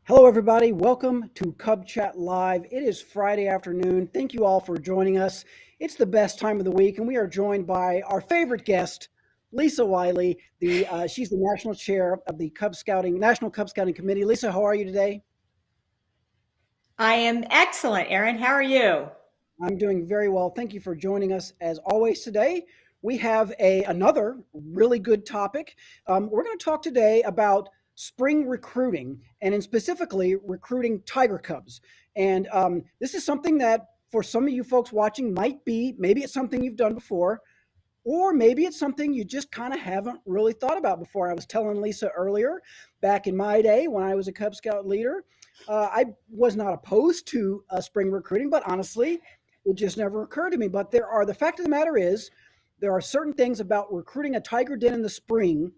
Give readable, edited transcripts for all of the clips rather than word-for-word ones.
Hello, everybody. Welcome to Cub Chat Live. It is Friday afternoon. Thank you all for joining us. It's the best time of the week, and we are joined by our favorite guest, Lisa Wiley. She's the national chair of the National Cub Scouting Committee. Lisa, how are you today? I am excellent, Erin. How are you? I'm doing very well. Thank you for joining us as always today. We have another really good topic. We're going to talk today about spring recruiting and in specifically recruiting tiger cubs. And this is something that for some of you folks watching maybe it's something you've done before, or maybe it's something you just kind of haven't really thought about before. I was telling Lisa earlier, back in my day when I was a Cub Scout leader, I was not opposed to spring recruiting, but honestly, it just never occurred to me. But the fact of the matter is, there are certain things about recruiting a tiger den in the spring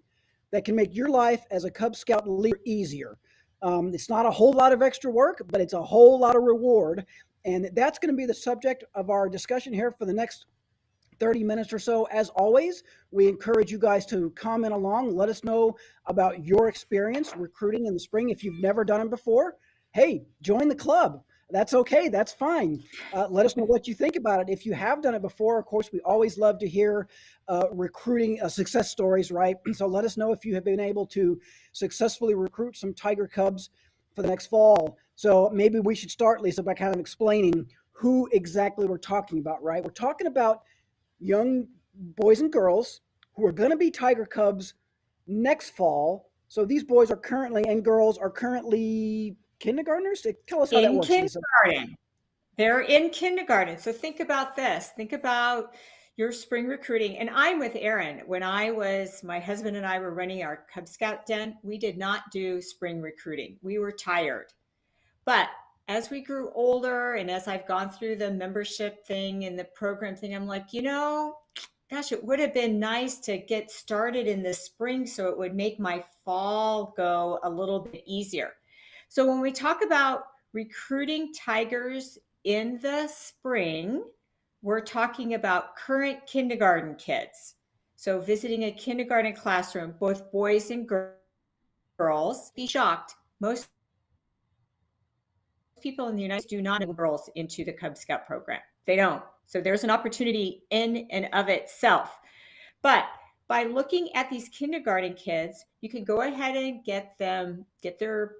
that can make your life as a Cub Scout leader easier. It's not a whole lot of extra work, but it's a whole lot of reward. And that's going to be the subject of our discussion here for the next 30 minutes or so. As always, we encourage you guys to comment along. Let us know about your experience recruiting in the spring. If you've never done it before, hey, join the club. That's okay. That's fine. Let us know what you think about it. If you have done it before, of course, we always love to hear recruiting success stories, right? So let us know if you have been able to successfully recruit some tiger cubs for the next fall. So maybe we should start, Lisa, by kind of explaining who exactly we're talking about, right? We're talking about young boys and girls who are going to be tiger cubs next fall. So these boys are currently and girls are currently kindergartners. Tell us how that In works, Lisa. kindergarten. They're in kindergarten. So think about this. Think about your spring recruiting. And I'm with Erin. My husband and I were running our Cub Scout den, we did not do spring recruiting. We were tired. But as we grew older and as I've gone through the membership thing and the program thing, I'm like, gosh, it would have been nice to get started in the spring so it would make my fall go a little bit easier. So when we talk about recruiting tigers in the spring, we're talking about current kindergarten kids. So visiting a kindergarten classroom, both boys and girls, be shocked. Most people in the United States do not enroll girls into the Cub Scout program. They don't. So there's an opportunity in and of itself. But by looking at these kindergarten kids, you can go ahead and get their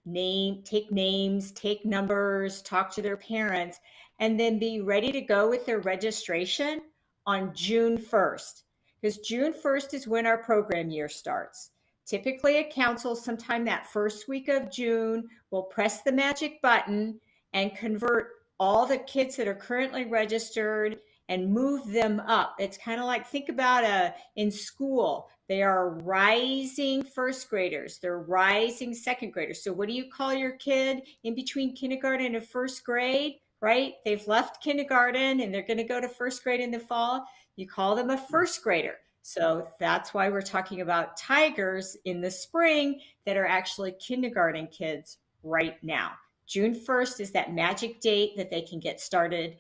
name, take names, take numbers, talk to their parents, and then be ready to go with their registration on June 1st. Because June 1st is when our program year starts. Typically, a council sometime that first week of June will press the magic button and convert all the kids that are currently registered and move them up. It's kind of like, think about in school, they are rising first graders, they're rising second graders. So what do you call your kid in between kindergarten and first grade, right? They've left kindergarten and they're going to go to first grade in the fall. You call them a first grader. So that's why we're talking about tigers in the spring that are actually kindergarten kids right now. June 1st is that magic date that they can get started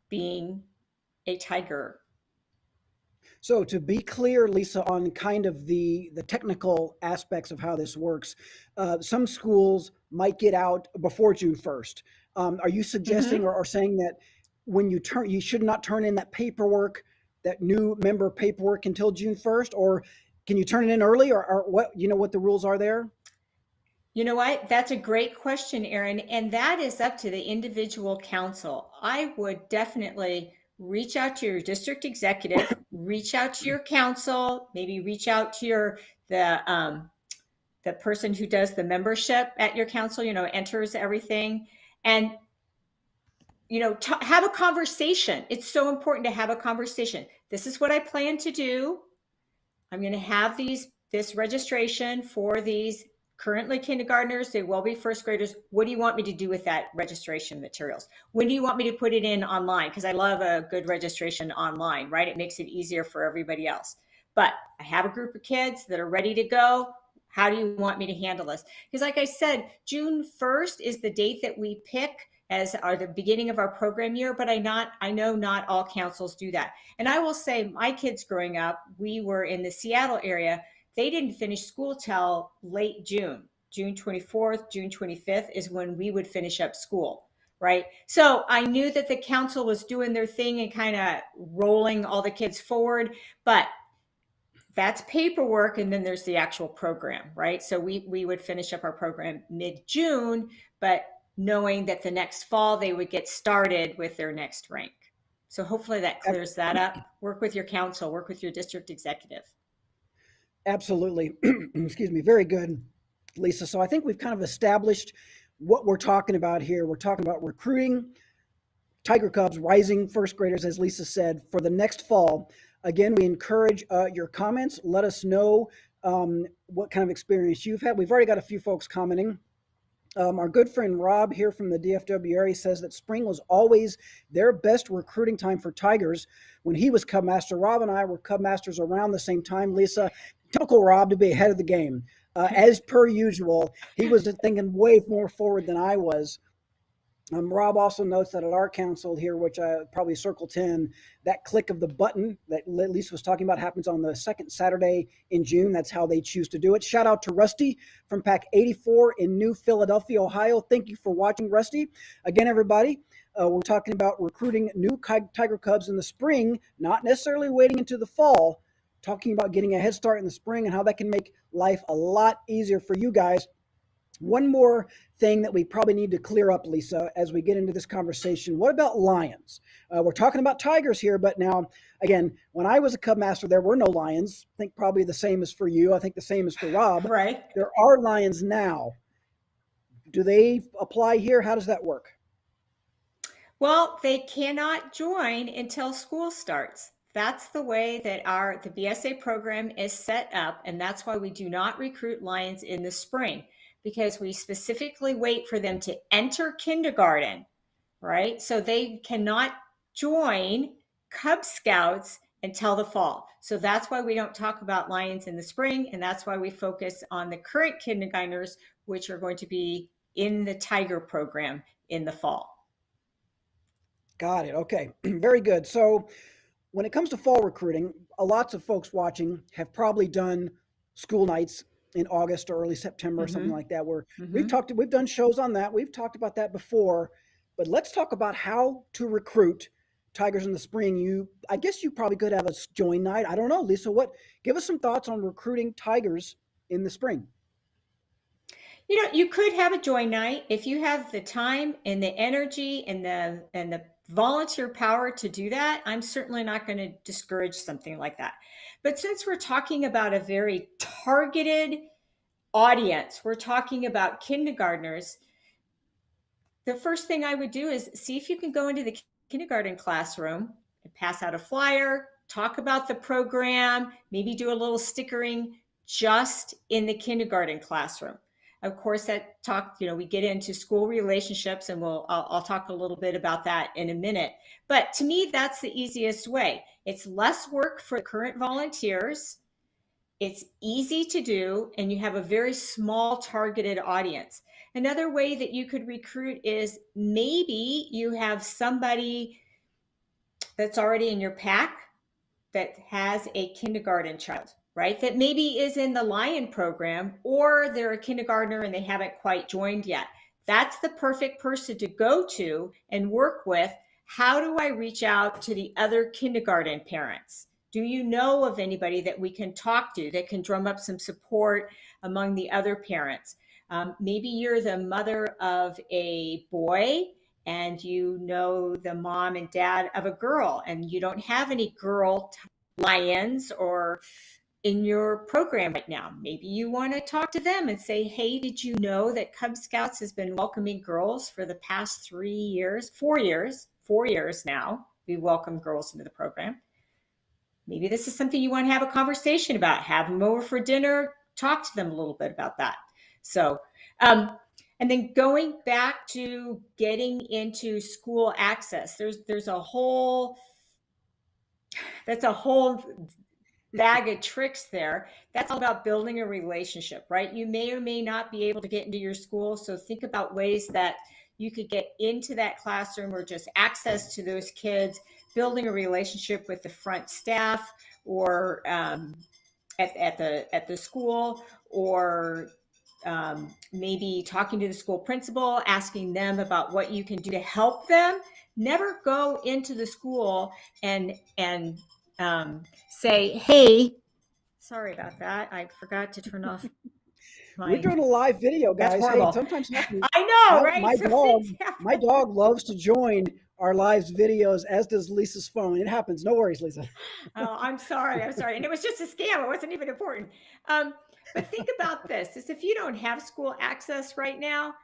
being a tiger. So to be clear, Lisa, on kind of the technical aspects of how this works, some schools might get out before June 1st. Are you suggesting Mm-hmm. or saying that you should not turn in that paperwork, that new member paperwork until June 1st, or can you turn it in early, or what, what the rules are there? You know what? That's a great question, Erin. And that is up to the individual council. I would definitely reach out to your district executive, reach out to your council, maybe reach out to the person who does the membership at your council, enters everything. And have a conversation. It's so important to have a conversation. This is what I plan to do. I'm going to have this registration for these currently kindergartners. They will be first graders. What do you want me to do with that registration materials? When do you want me to put it in online? Because I love a good registration online, right? It makes it easier for everybody else. But I have a group of kids that are ready to go. How do you want me to handle this? Because like I said, June 1st is the date that we pick as are the beginning of our program year, but I know not all councils do that. And I will say my kids growing up, we were in the Seattle area. They didn't finish school till late June. June 24th, June 25th is when we would finish up school, right? So I knew that the council was doing their thing and kind of rolling all the kids forward, but that's paperwork, and then there's the actual program, right? So we would finish up our program mid-June, but knowing that the next fall they would get started with their next rank. So hopefully that clears that up. Work with your council, work with your district executive. Absolutely. Excuse me. Very good, Lisa. So I think we've kind of established what we're talking about here. We're talking about recruiting Tiger Cubs, rising first graders, as Lisa said, for the next fall. Again, we encourage your comments. Let us know what kind of experience you've had. We've already got a few folks commenting. Our good friend Rob here from the DFW area says that spring was always their best recruiting time for Tigers when he was Cub Master. Rob and I were Cub Masters around the same time. Lisa, typical Rob to be ahead of the game. As per usual, he was thinking way more forward than I was. Rob also notes that at our council here, which I probably circle 10, that click of the button that Lisa was talking about happens on the second Saturday in June. That's how they choose to do it. Shout out to Rusty from Pack 84 in New Philadelphia, Ohio. Thank you for watching, Rusty. Again, everybody, we're talking about recruiting new Tiger Cubs in the spring, not necessarily waiting into the fall, talking about getting a head start in the spring and how that can make life a lot easier for you guys. One more thing that we probably need to clear up, Lisa, as we get into this conversation. What about lions? We're talking about tigers here, but now, again, when I was a Cub Master, there were no lions. I think probably the same as for you. I think the same as for Rob. Right. There are lions now. Do they apply here? How does that work? Well, they cannot join until school starts. That's the way that the BSA program is set up, and that's why we do not recruit lions in the spring, because we specifically wait for them to enter kindergarten, right? So they cannot join Cub Scouts until the fall. So that's why we don't talk about lions in the spring, and that's why we focus on the current kindergartners, which are going to be in the Tiger program in the fall. Got it. Okay. Very good. So when it comes to fall recruiting, lots of folks watching have probably done school nights in August or early September or something like that, where we've done shows on that. We've talked about that before, but let's talk about how to recruit Tigers in the spring. I guess you probably could have a join night. I don't know, Lisa, give us some thoughts on recruiting Tigers in the spring. You know, you could have a join night if you have the time and the energy and the volunteer power to do that. I'm certainly not going to discourage something like that. But since we're talking about a very targeted audience, we're talking about kindergartners, the first thing I would do is see if you can go into the kindergarten classroom and pass out a flyer, talk about the program, maybe do a little stickering just in the kindergarten classroom. Of course, we get into school relationships, and I'll talk a little bit about that in a minute. But to me, that's the easiest way. It's less work for current volunteers. It's easy to do, and you have a very small targeted audience. Another way that you could recruit is maybe you have somebody that's already in your pack that has a kindergarten child, right? That maybe is in the Lion program, or they're a kindergartner and they haven't quite joined yet. That's the perfect person to go to and work with. How do I reach out to the other kindergarten parents? Do you know of anybody that we can talk to that can drum up some support among the other parents? Maybe you're the mother of a boy and you know the mom and dad of a girl, and you don't have any girl lions or in your program right now. Maybe you want to talk to them and say, hey, did you know that Cub Scouts has been welcoming girls for the past 4 years now. We welcome girls into the program. Maybe this is something you want to have a conversation about. Have them over for dinner, talk to them a little bit about that. So, and then going back to getting into school access, there's a whole bag of tricks there. That's all about building a relationship, right? You may or may not be able to get into your school. So think about ways that you could get into that classroom or just access to those kids, building a relationship with the front staff or at the school, or maybe talking to the school principal, asking them about what you can do to help them. Never go into the school and say, "Hey, sorry about that. I forgot to turn off We're my." doing a live video, That's guys. Hey, horrible. sometimes happens. I know, My right? my So things dog my happen. dog loves to join our live videos, as does Lisa's phone. It happens. No worries, Lisa. Oh, I'm sorry. I'm sorry. And it was just a scam. It wasn't even important. But think about this: is if you don't have school access right now,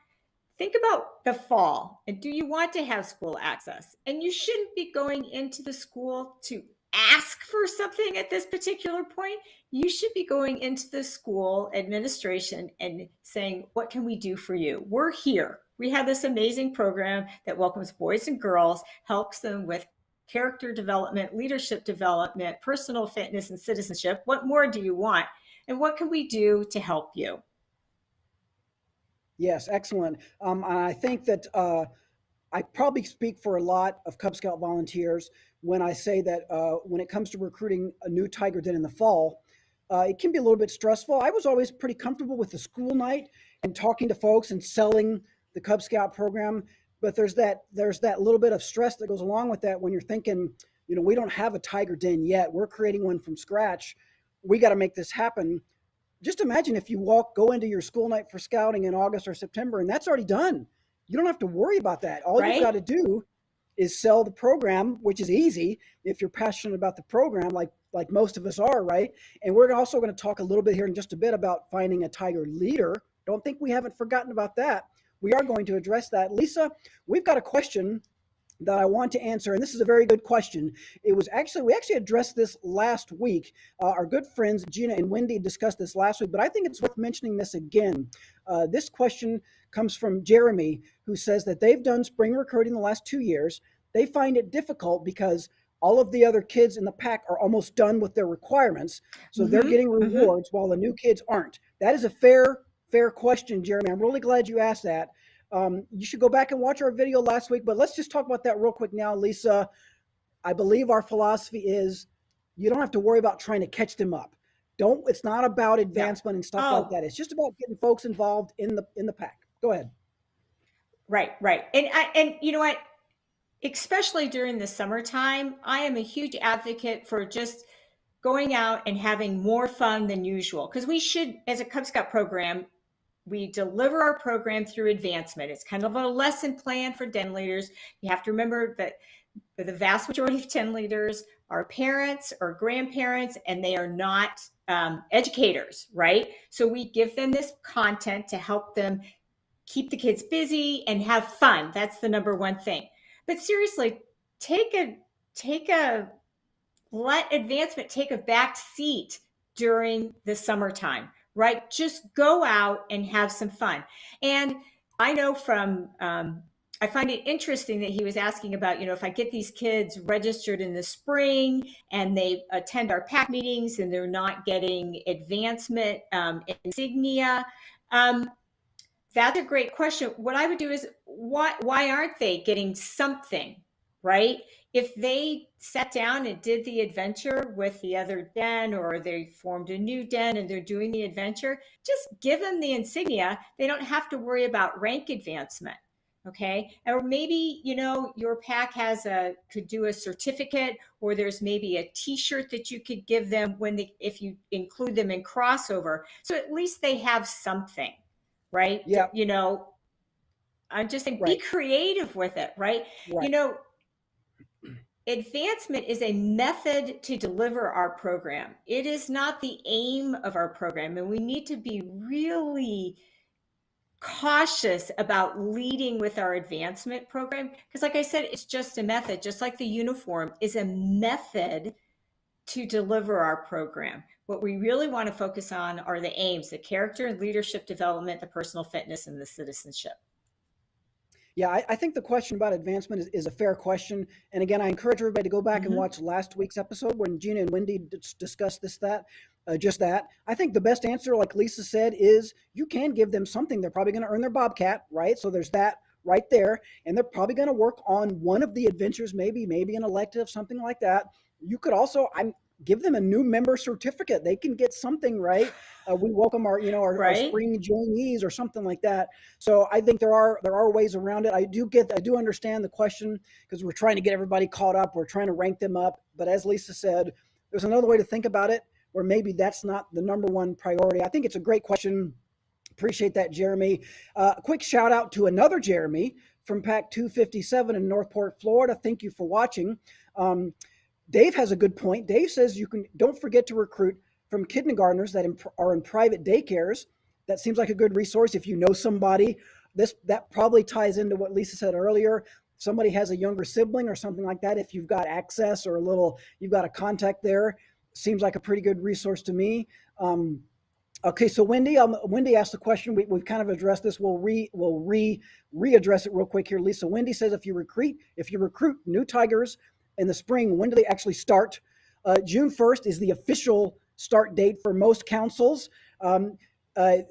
think about the fall. And do you want to have school access? And you shouldn't be going into the school to ask for something at this particular point. You should be going into the school administration and saying, "What can we do for you? We're here. We have this amazing program that welcomes boys and girls, helps them with character development, leadership development, personal fitness, and citizenship. What more do you want? And what can we do to help you?" Yes, excellent. I think that I probably speak for a lot of Cub Scout volunteers when I say that when it comes to recruiting a new Tiger Den in the fall, it can be a little bit stressful. I was always pretty comfortable with the school night and talking to folks and selling the Cub Scout program, but there's that little bit of stress that goes along with that when you're thinking, we don't have a Tiger Den yet. We're creating one from scratch. We got to make this happen. Just imagine if you go into your school night for scouting in August or September and that's already done. You don't have to worry about that. All you've got Right? to do is sell the program, which is easy if you're passionate about the program, like most of us are, right? And we're also going to talk a little bit here in just a bit about finding a Tiger leader. Don't think we haven't forgotten about that. We are going to address that. Lisa, we've got a question that I want to answer, and this is a very good question. We actually addressed this last week. Our good friends Gina and Wendy discussed this last week, but I think it's worth mentioning this again. This question comes from Jeremy, who says that they've done spring recruiting the last 2 years. They find it difficult because all of the other kids in the pack are almost done with their requirements, so they're Mm-hmm. getting Mm-hmm. rewards while the new kids aren't. That is a fair question, Jeremy. I'm really glad you asked that. You should go back and watch our video last week, but let's just talk about that real quick now, Lisa. I believe our philosophy is you don't have to worry about trying to catch them up. Don't. It's not about No. advancement and stuff like Oh, that. It's just about getting folks involved in the pack. Go ahead. right, right. And you know what? Especially during the summertime, I am a huge advocate for just going out and having more fun than usual. Because we should, as a Cub Scout program, we deliver our program through advancement. It's kind of a lesson plan for den leaders. You have to remember that the vast majority of den leaders are parents or grandparents, and they are not educators, right? So we give them this content to help them keep the kids busy and have fun. That's the number one thing. But seriously, take a take a let advancement take a back seat during the summertime, right? Just go out and have some fun. And I know I find it interesting that he was asking about, if I get these kids registered in the spring and they attend our pack meetings and they're not getting advancement insignia. That's a great question. What I would do is, why aren't they getting something, right? If they sat down and did the adventure with the other den, or they formed a new den and they're doing the adventure, just give them the insignia. They don't have to worry about rank advancement. Okay. Or maybe, your pack could do a certificate, or there's maybe a t-shirt that you could give them if you include them in crossover. So at least they have something, right? Yeah. I'm just saying, be Right. creative with it, right? Right. You know, advancement is a method to deliver our program. It is not the aim of our program. And we need to be really cautious about leading with our advancement program. Because, like I said, it's just a method, just like the uniform is a method to deliver our program. What we really want to focus on are the aims: the character and leadership development, the personal fitness, and the citizenship. Yeah, I think the question about advancement is a fair question. And again, I encourage everybody to go back and Mm-hmm. watch last week's episode when Gina and Wendy discussed just that. I think the best answer, like Lisa said, is you can give them something. They're probably going to earn their Bobcat, right? So there's that right there. And they're probably going to work on one of the adventures, maybe an elective, something like that. You could also, give them a new member certificate. They can get something, right. We welcome our, our Right? spring joinees or something like that. So I think there are ways around it. I do understand the question because we're trying to get everybody caught up. We're trying to rank them up. But as Lisa said, there's another way to think about it where maybe that's not the number one priority. I think it's a great question. Appreciate that, Jeremy. A quick shout out to another Jeremy from Pack 257 in Northport, Florida. Thank you for watching. Dave has a good point. Dave says don't forget to recruit from kindergartners that are in private daycares. That seems like a good resource if you know somebody. That probably ties into what Lisa said earlier. Somebody has a younger sibling or something like that. If you've got access or you've got a contact there, seems like a pretty good resource to me. Okay, so Wendy asked the question. We've kind of addressed this. We'll readdress it real quick here. Lisa, Wendy says if you recruit new tigers in the spring, when do they actually start? June 1st is the official start date for most councils.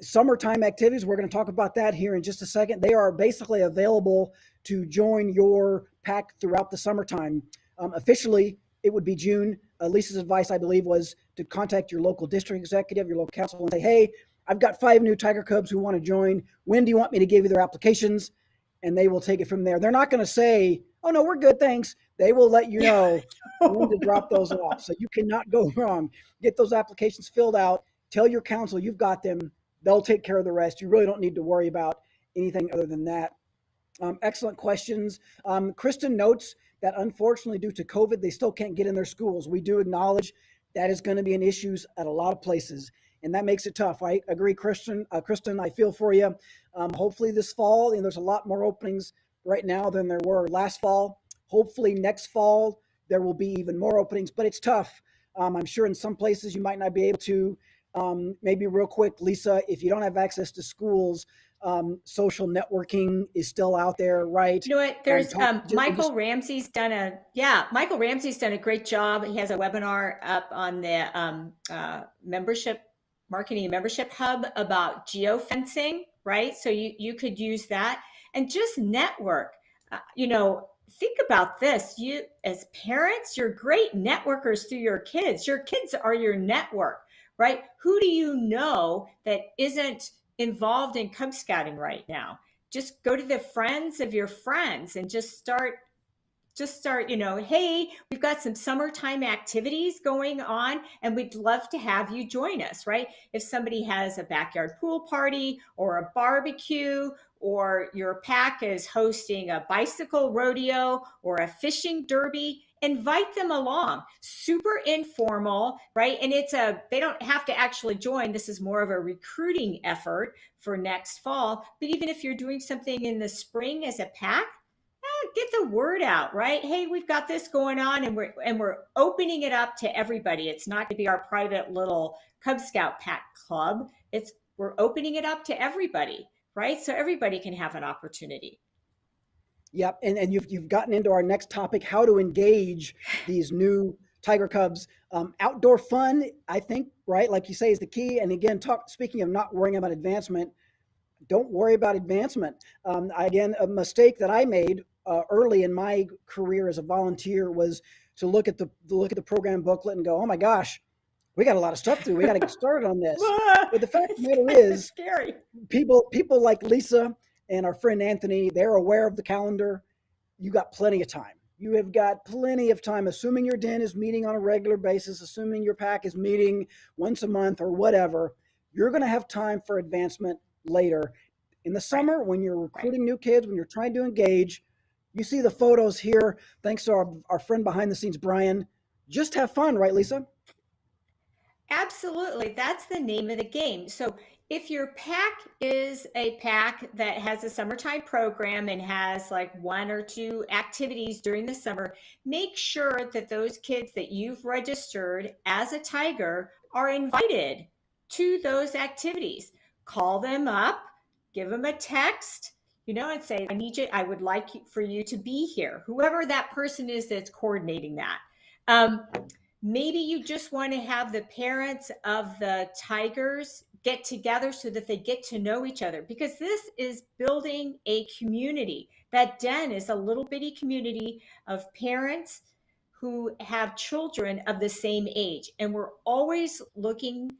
Summertime activities, we're going to talk about that here in just a second. They are basically available to join your pack throughout the summertime. Officially, it would be June. Lisa's advice, I believe, was to contact your local district executive, your local council, and say, hey, I've got 5 new Tiger Cubs who want to join. When do you want me to give you their applications? And they will take it from there. They're not going to say, oh, no, we're good, thanks. They will let you know when to drop those off. So you cannot go wrong. Get those applications filled out. Tell your council you've got them. They'll take care of the rest. You really don't need to worry about anything other than that. Excellent questions. Kristen notes that unfortunately, due to COVID, they still can't get in their schools. We do acknowledge that is going to be an issue at a lot of places, and that makes it tough. I agree, Kristen. Kristen, I feel for you. Hopefully this fall, there's a lot more openings right now than there were last fall. Hopefully next fall, there will be even more openings, but it's tough. I'm sure in some places you might not be able to. Maybe real quick, Lisa, if you don't have access to schools, social networking is still out there, right? You know what? There's Michael Ramsey's done Michael Ramsey's done a great job. He has a webinar up on the membership marketing and membership hub about geofencing, right? So you could use that and just network. Think about this. You as parents, you're great networkers through your kids. Your kids are your network, right? Who do you know that isn't involved in Cub Scouting right now? Just go to the friends of your friends and just start, hey, we've got some summertime activities going on and we'd love to have you join us, right? If somebody has a backyard pool party or a barbecue, or your pack is hosting a bicycle rodeo or a fishing derby, invite them along. Super informal, right? And they don't have to actually join. This is more of a recruiting effort for next fall. But even if you're doing something in the spring as a pack, get the word out, right? Hey, we've got this going on, and we're opening it up to everybody. It's not going to be our private little Cub Scout pack club. We're opening it up to everybody, right? So everybody can have an opportunity. Yep, and you've gotten into our next topic: how to engage these new Tiger Cubs. Outdoor fun, I think, right? Like you say, is the key. And again, speaking of not worrying about advancement, don't worry about advancement. Again, a mistake that I made early in my career as a volunteer was to look at the program booklet and go, "Oh my gosh, we got a lot of stuff to do. We got to get started on this." But the fact of the matter is, scary. People like Lisa and our friend Anthony, they're aware of the calendar. You got plenty of time. You have got plenty of time, assuming your den is meeting on a regular basis, assuming your pack is meeting once a month or whatever. You're going to have time for advancement later. In the summer, when you're recruiting new kids, when you're trying to engage, you see the photos here. Thanks to our friend behind the scenes, Brian. Just have fun, right, Lisa? Absolutely. That's the name of the game. So if your pack is a pack that has a summertime program and has like 1 or 2 activities during the summer, make sure that those kids that you've registered as a Tiger are invited to those activities. Call them up, give them a text, and say, I would like for you to be here. Whoever that person is that's coordinating that. Maybe you just want to have the parents of the Tigers get together so that they get to know each other, because this is building a community. That den is a little bitty community of parents who have children of the same age. And we're always looking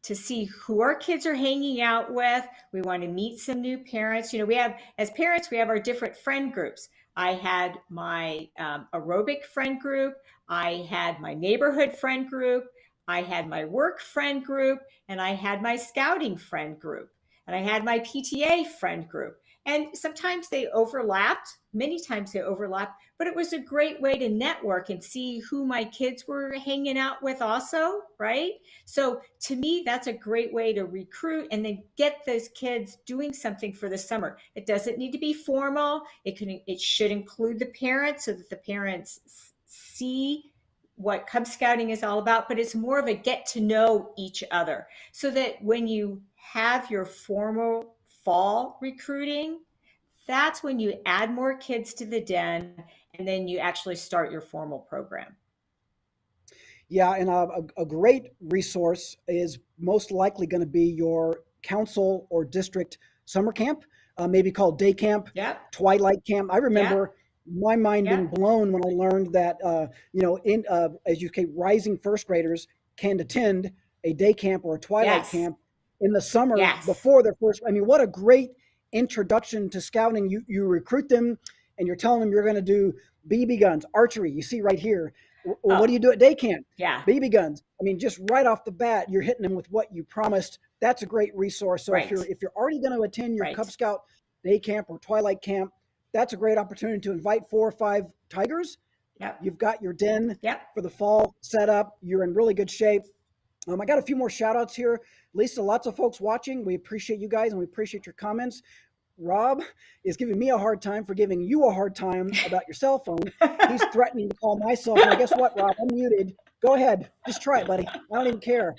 to see who our kids are hanging out with. We want to meet some new parents. We have, as parents, we have our different friend groups. I had my aerobic friend group. I had my neighborhood friend group. I had my work friend group, and I had my scouting friend group, and I had my PTA friend group. And sometimes they overlapped, many times they overlapped, but it was a great way to network and see who my kids were hanging out with also, right? So to me, that's a great way to recruit and then get those kids doing something for the summer. It doesn't need to be formal. It should include the parents so that the parents see what Cub Scouting is all about, but it's more of a get to know each other so that when you have your formal fall recruiting, that's when you add more kids to the den and then you actually start your formal program. Yeah, and a great resource is most likely going to be your council or district summer camp, maybe called day camp, Yep. twilight camp. I remember my mind being Yep. blown when I learned that in as you can, rising first graders can attend a day camp or a twilight Yes. camp in the summer Yes. before their first. I mean, what a great introduction to scouting! You recruit them, and you're telling them you're going to do BB guns, archery. You see right here. Well, what do you do at day camp? Yeah. BB guns. I mean, just right off the bat, you're hitting them with what you promised. That's a great resource. So Right. if you're already going to attend your Right. Cub Scout day camp or twilight camp, that's a great opportunity to invite 4 or 5 tigers. Yep. You've got your den Yep. for the fall set up. You're in really good shape. I got a few more shout outs here. Lisa, lots of folks watching. We appreciate you guys and we appreciate your comments. Rob is giving me a hard time for giving you a hard time about your cell phone. He's threatening to call my cell phone. Guess what, Rob? I'm muted. Go ahead. Just try it, buddy. I don't even care.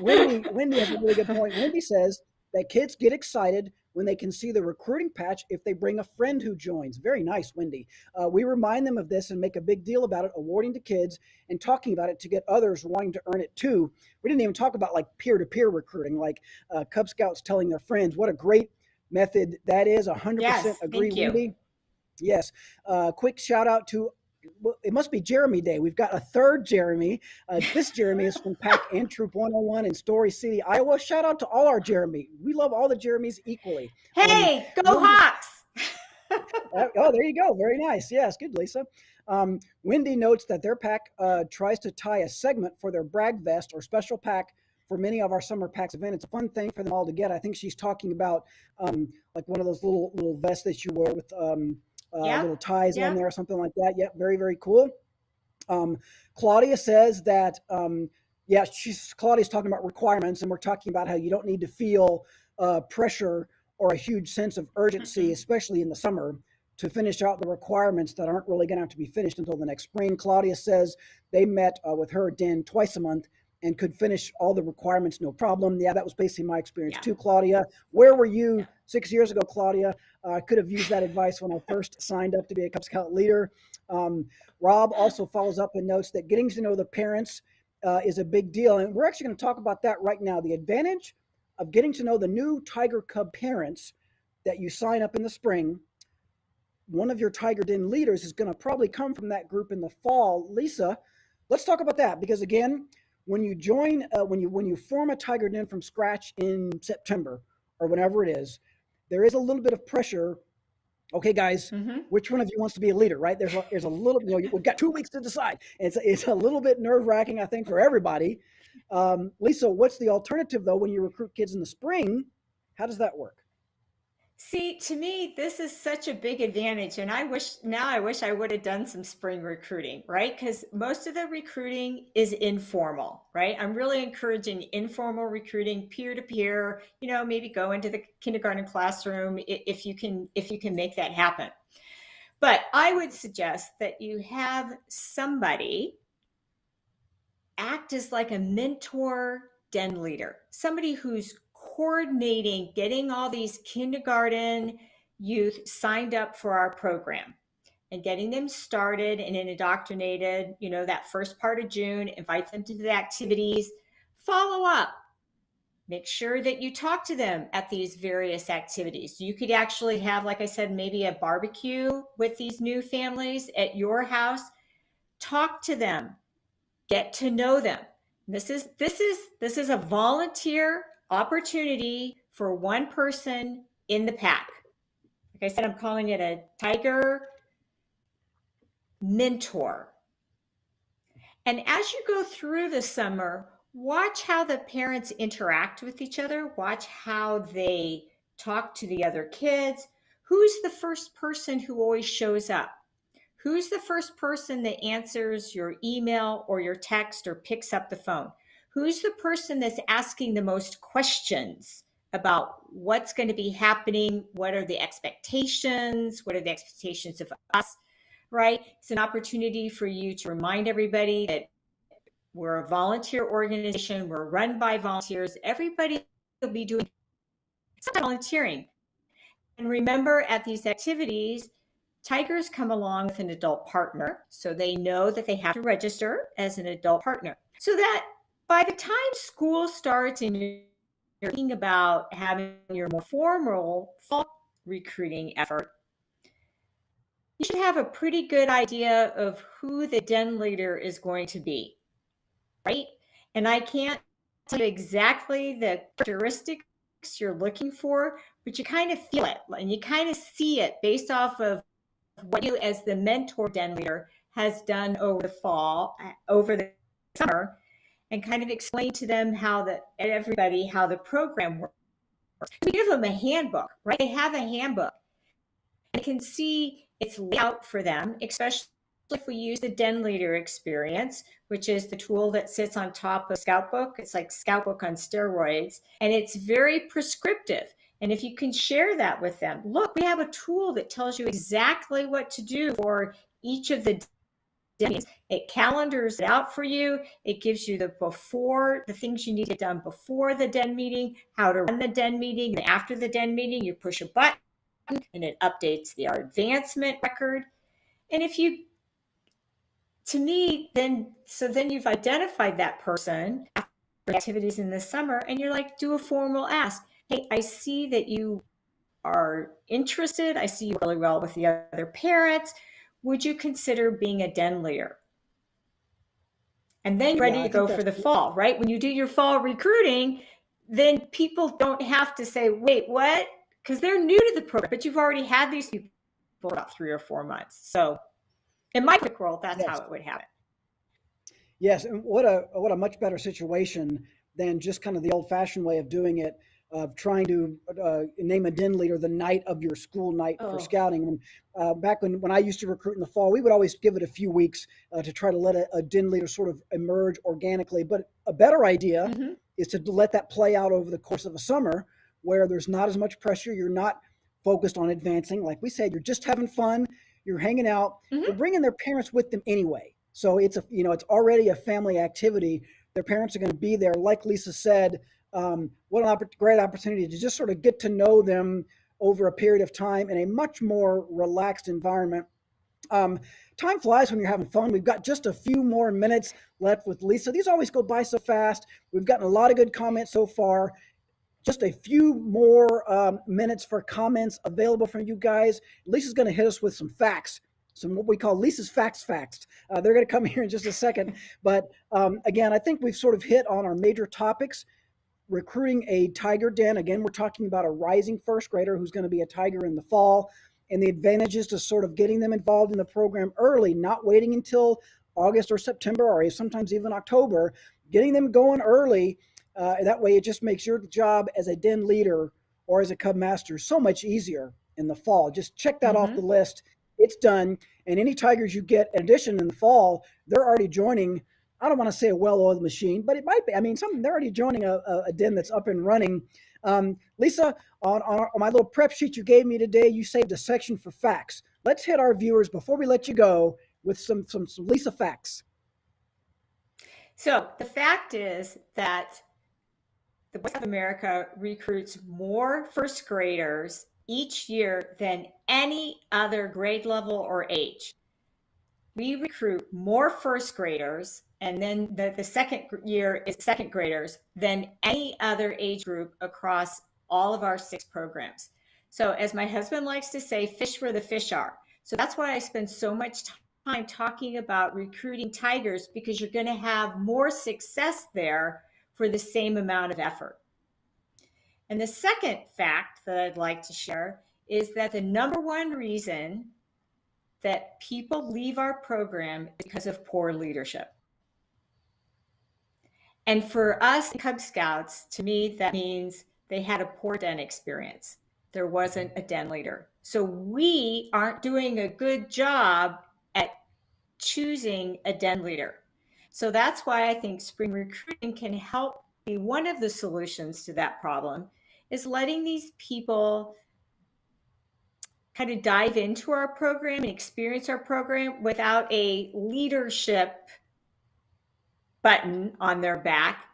Wendy has a really good point. Wendy says that kids get excited when they can see the recruiting patch if they bring a friend who joins. Very nice, Wendy. We remind them of this and make a big deal about it, awarding to kids and talking about it to get others wanting to earn it too. We didn't even talk about like peer-to-peer recruiting, like Cub Scouts telling their friends. What a great method that is. 100% Yes, agree, thank you. Wendy. Yes. Quick shout out to, it must be Jeremy Day. We've got a third Jeremy. This Jeremy is from Pack and Troop 101 in Story City, Iowa. Shout out to all our Jeremy. We love all the Jeremys equally. Hey, go Hawks! Oh, there you go. Very nice. Yes, good, Lisa. Wendy notes that their pack tries to tie a segment for their brag vest or special pack for many of our summer packs event. It's a fun thing for them all to get. I think she's talking about like one of those little vests that you wear with little ties on there or something like that. Yep, very, very cool. Claudia says that, Claudia's talking about requirements, and we're talking about how you don't need to feel pressure or a huge sense of urgency, especially in the summer, to finish out the requirements that aren't really going to have to be finished until the next spring. Claudia says they met with her den twice a month and could finish all the requirements no problem. Yeah, that was basically my experience too, Claudia. Where were you 6 years ago, Claudia? I could have used that advice when I first signed up to be a Cub Scout leader. Rob also follows up and notes that getting to know the parents is a big deal. And we're actually going to talk about that right now. The advantage of getting to know the new Tiger Cub parents that you sign up in the spring. One of your Tiger Den leaders is going to probably come from that group in the fall. Lisa, let's talk about that, because again, when you join, when you form a Tiger Den from scratch in September or whenever it is, there is a little bit of pressure. Okay, guys, which one of you wants to be a leader, right? There's a little, we've got 2 weeks to decide. It's a little bit nerve-wracking, I think, for everybody. Lisa, what's the alternative though when you recruit kids in the spring? How does that work? See, to me, this is such a big advantage. And I wish I would have done some spring recruiting, right? Because most of the recruiting is informal, right? I'm really encouraging informal recruiting, peer-to-peer, maybe go into the kindergarten classroom if you can make that happen. But I would suggest that you have somebody act as like a mentor den leader, somebody who's coordinating getting all these kindergarten youth signed up for our program and getting them started and indoctrinated, that first part of June, invite them to the activities, follow up, make sure that you talk to them at these various activities. You could actually have, like I said, maybe a barbecue with these new families at your house. talk to them, get to know them. This is a volunteer opportunity for one person in the pack. Like I said, I'm calling it a tiger mentor. And as you go through the summer, watch how the parents interact with each other. Watch how they talk to the other kids. Who's the first person who always shows up? Who's the first person that answers your email or your text or picks up the phone? Who's the person that's asking the most questions about what's going to be happening? What are the expectations? What are the expectations of us? Right? It's an opportunity for you to remind everybody that we're a volunteer organization. We're run by volunteers. Everybody will be doing some volunteering. And remember, at these activities, tigers come along with an adult partner, so they know that they have to register as an adult partner. So that by the time school starts and you're thinking about having your more formal fall recruiting effort, you should have a pretty good idea of who the den leader is going to be, right? And I can't tell you exactly the characteristics you're looking for, but you kind of feel it and you kind of see it based off of what you as the mentor den leader has done over the fall, over the summer, and kind of explain to them how the program works. We give them a handbook, right? They have a handbook. They can see its layout for them, especially if we use the den leader experience, which is the tool that sits on top of Scoutbook. It's like Scoutbook on steroids, and it's very prescriptive. And if you can share that with them, look, we have a tool that tells you exactly what to do for each of the den meetings. It calendars it out for you. It gives you the things you need to get done before the den meeting, how to run the den meeting, and after the den meeting, you push a button and it updates the advancement record. And if you, to me, then you've identified that person after activities in the summer, and you're like, do a formal ask. Hey, I see that you are interested. I see you really well with the other parents. Would you consider being a den leader? And then you're ready to go for the fall, right? When you do your fall recruiting, then people don't have to say, wait, what? Because they're new to the program, but you've already had these people for about 3 or 4 months. So in my quick world, that's how it would happen. Yes, and what a much better situation than just kind of the old-fashioned way of doing it, of trying to name a den leader the night of your school night for scouting. And back when I used to recruit in the fall, we would always give it a few weeks to try to let a den leader sort of emerge organically. But a better idea is to let that play out over the course of a summer where there's not as much pressure. You're not focused on advancing. Like we said, you're just having fun. You're hanging out. They're bringing their parents with them anyway. So it's already a family activity. Their parents are going to be there. Like Lisa said, what a great opportunity to just sort of get to know them over a period of time in a much more relaxed environment. Time flies when you're having fun. We've got just a few more minutes left with Lisa. These always go by so fast. We've gotten a lot of good comments so far. Just a few more minutes for comments available from you guys. Lisa's going to hit us with some facts. Some what we call Lisa's facts. They're going to come here in just a second. But again, I think we've sort of hit on our major topics. Recruiting a tiger den. Again, we're talking about a rising first grader who's going to be a tiger in the fall, and the advantages to sort of getting them involved in the program early, not waiting until August or September or sometimes even October, getting them going early. That way it just makes your job as a den leader or as a cub master so much easier in the fall. Just check that off the list. It's done. And any tigers you get in addition in the fall, they're already joining, I don't want to say a well-oiled machine, but it might be. I mean, they're already joining a den that's up and running. Lisa, on my little prep sheet you gave me today, you saved a section for facts. Let's hit our viewers before we let you go with some Lisa facts. So the fact is that the Boy Scouts of America recruits more first graders each year than any other grade level or age. We recruit more first graders, and then the second year is second graders than any other age group across all of our 6 programs. So as my husband likes to say, fish where the fish are. So that's why I spend so much time talking about recruiting tigers because you're going to have more success there for the same amount of effort. And the second fact that I'd like to share is that the number one reason that people leave our program is because of poor leadership. And for us Cub Scouts, to me, that means they had a poor den experience. There wasn't a den leader. So we aren't doing a good job at choosing a den leader. So that's why I think spring recruiting can help be one of the solutions to that problem, is letting these people kind of dive into our program and experience our program without a leadership button on their back.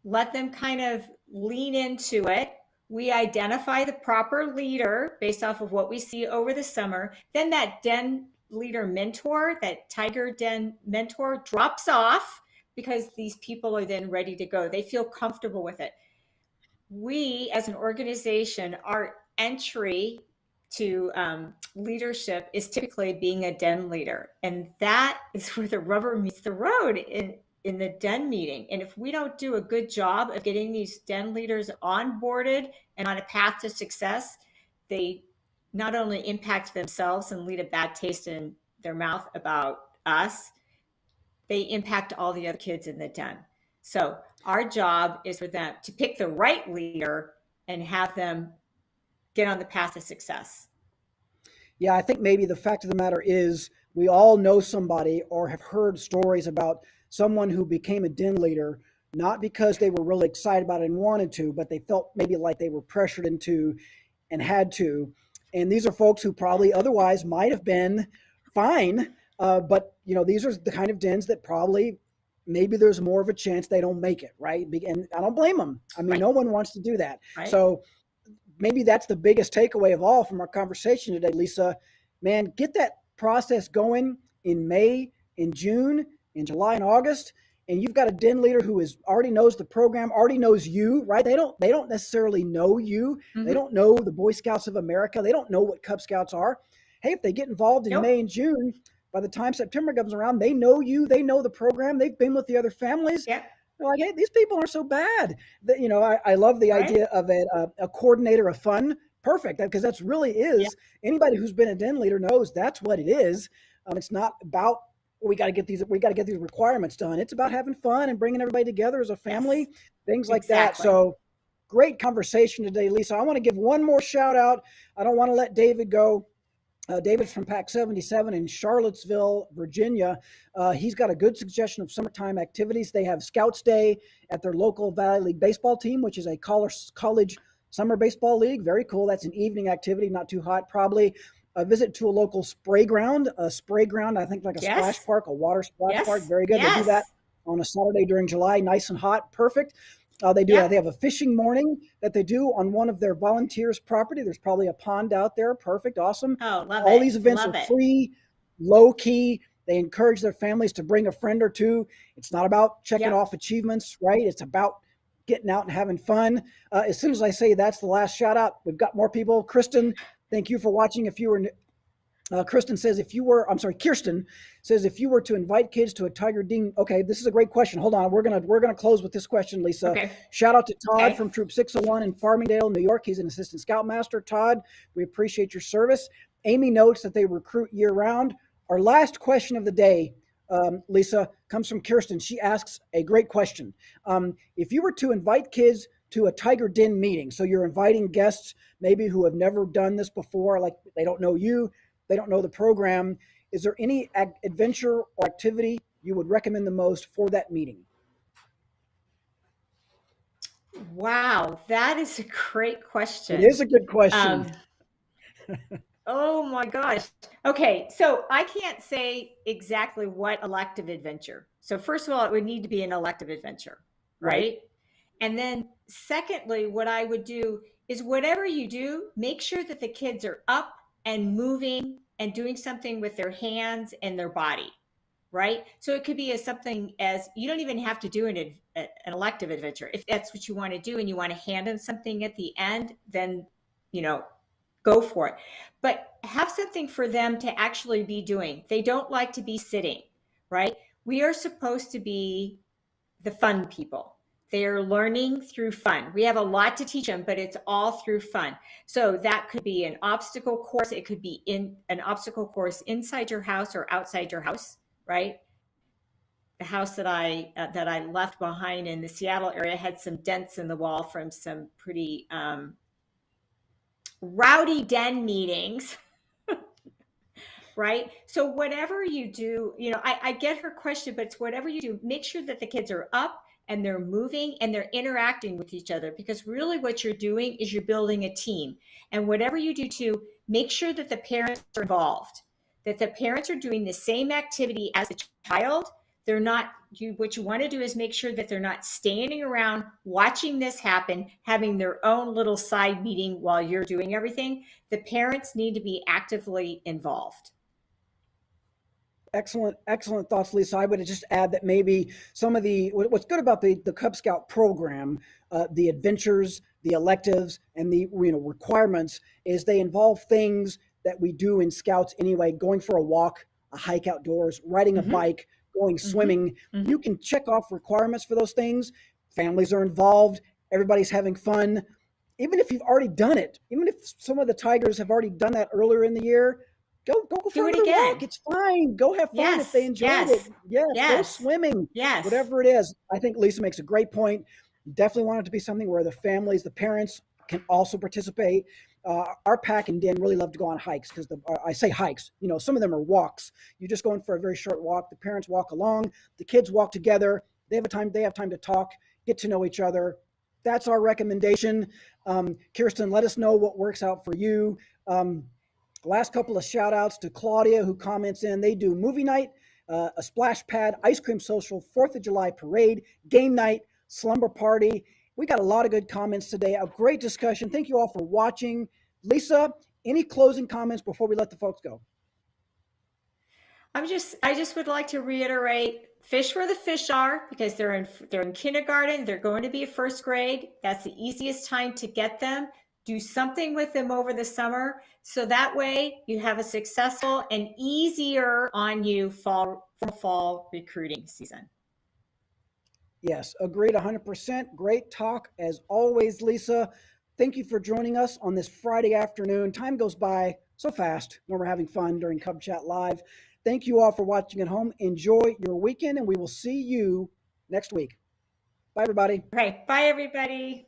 Let them kind of lean into it. We identify the proper leader based off of what we see over the summer. Then that den leader mentor, that tiger den mentor, drops off because these people are then ready to go. They feel comfortable with it. We, as an organization, our entry to leadership is typically being a den leader. And that is where the rubber meets the road in the den meeting. And if we don't do a good job of getting these den leaders onboarded and on a path to success, they not only impact themselves and leave a bad taste in their mouth about us, they impact all the other kids in the den. So our job is for them to pick the right leader and have them get on the path to success. Yeah, I think maybe the fact of the matter is we all know somebody or have heard stories about someone who became a den leader, not because they were really excited about it and wanted to, but they felt maybe like they were pressured into and had to. And these are folks who probably otherwise might have been fine. But, these are the kind of dens that probably maybe there's more of a chance they don't make it, right? And I don't blame them. I mean, Right. No one wants to do that. Right. So maybe that's the biggest takeaway of all from our conversation today, Lisa. Man, get that process going in May, in June, in July and August. And you've got a den leader who already knows the program, already knows you, right? They don't necessarily know you. Mm-hmm. They don't know the Boy Scouts of America. They don't know what Cub Scouts are. Hey, if they get involved in Nope. May and June, by the time September comes around, they know you, they know the program, they've been with the other families. Yeah. They're like, hey, these people aren't so bad. I love the idea of a coordinator of fun. Perfect, because that's really is. Anybody who's been a den leader knows that's what it is. It's not about we got to get these requirements done. It's about having fun and bringing everybody together as a family, things like that. So great conversation today, Lisa. I want to give one more shout out. I don't want to let David go. David's from Pack 77 in Charlottesville, Virginia. He's got a good suggestion of summertime activities. They have Scouts Day at their local Valley League baseball team, which is a college summer baseball league. Very cool. That's an evening activity, not too hot. Probably a visit to a local spray ground. I think like a splash park, a water splash park. Very good. They do that on a Saturday during July, nice and hot. Perfect. They have a fishing morning that they do on one of their volunteers' property. There's probably a pond out there. Perfect. Awesome. Oh, love All it. these events Love are it. free, low key. They encourage their families to bring a friend or two. It's not about checking off achievements, right? It's about getting out and having fun. As soon as I say that's the last shout out, we've got more people. Kristen, thank you for watching. Kirsten says, if you were to invite kids to a Tiger Den, okay, this is a great question. Hold on. We're going to close with this question, Lisa. Okay. Shout out to Todd from Troop 601 in Farmingdale, New York. He's an assistant scoutmaster. Todd, we appreciate your service. Amy notes that they recruit year round. Our last question of the day, Lisa, comes from Kirsten. She asks a great question. If you were to invite kids to a Tiger Den meeting, so you're inviting guests maybe who have never done this before, like they don't know you, they don't know the program. Is there any adventure or activity you would recommend the most for that meeting? Wow, that is a great question. It is a good question. Oh my gosh. Okay, so I can't say exactly what elective adventure. So first of all, it would need to be an elective adventure, right? And then secondly, what I would do is whatever you do, make sure that the kids are up and moving and doing something with their hands and their body, right? So it could be something as you don't even have to do an elective adventure. If that's what you want to do and you want to hand them something at the end, then, go for it. But have something for them to actually be doing. They don't like to be sitting, right? We are supposed to be the fun people. They are learning through fun. We have a lot to teach them, but it's all through fun. So that could be an obstacle course. It could be in an obstacle course inside your house or outside your house, right? The house that I left behind in the Seattle area had some dents in the wall from some pretty rowdy den meetings. Right? So whatever you do, I get her question, but it's whatever you do, make sure that the kids are up and they're moving and they're interacting with each other, because really what you're doing is you're building a team. And whatever you do to make sure that the parents are involved, that the parents are doing the same activity as the child. They're not, what you want to do is make sure that they're not standing around watching this happen, having their own little side meeting while you're doing everything. The parents need to be actively involved. Excellent thoughts, Lisa. I would just add that maybe some of what's good about the Cub Scout program, the adventures, the electives, and the requirements is they involve things that we do in Scouts anyway. Going for a walk, a hike outdoors, riding a bike, going swimming. You can check off requirements for those things. Families are involved. Everybody's having fun. Even if you've already done it, even if some of the Tigers have already done that earlier in the year, Go for another walk. It's fine. Go have fun if they enjoyed it. Go swimming. Whatever it is. I think Lisa makes a great point. Definitely want it to be something where the families, the parents can also participate. Our pack and Dan really love to go on hikes because I say hikes. Some of them are walks. You're just going for a very short walk. The parents walk along. The kids walk together. They have time to talk, get to know each other. That's our recommendation. Kirsten, let us know what works out for you. Last couple of shout outs to Claudia, who comments in. They do movie night, a splash pad, ice cream social, 4th of July parade, game night, slumber party. We got a lot of good comments today. A great discussion. Thank you all for watching. Lisa, any closing comments before we let the folks go? I just would like to reiterate, fish where the fish are, because they're in kindergarten. They're going to be first grade. That's the easiest time to get them. Do something with them over the summer, so that way you have a successful and easier on you fall recruiting season. Yes, agreed 100%. Great talk as always, Lisa. Thank you for joining us on this Friday afternoon. Time goes by so fast when we're having fun during Cub Chat Live. Thank you all for watching at home. Enjoy your weekend, and we will see you next week. Bye, everybody. All right. Bye, everybody.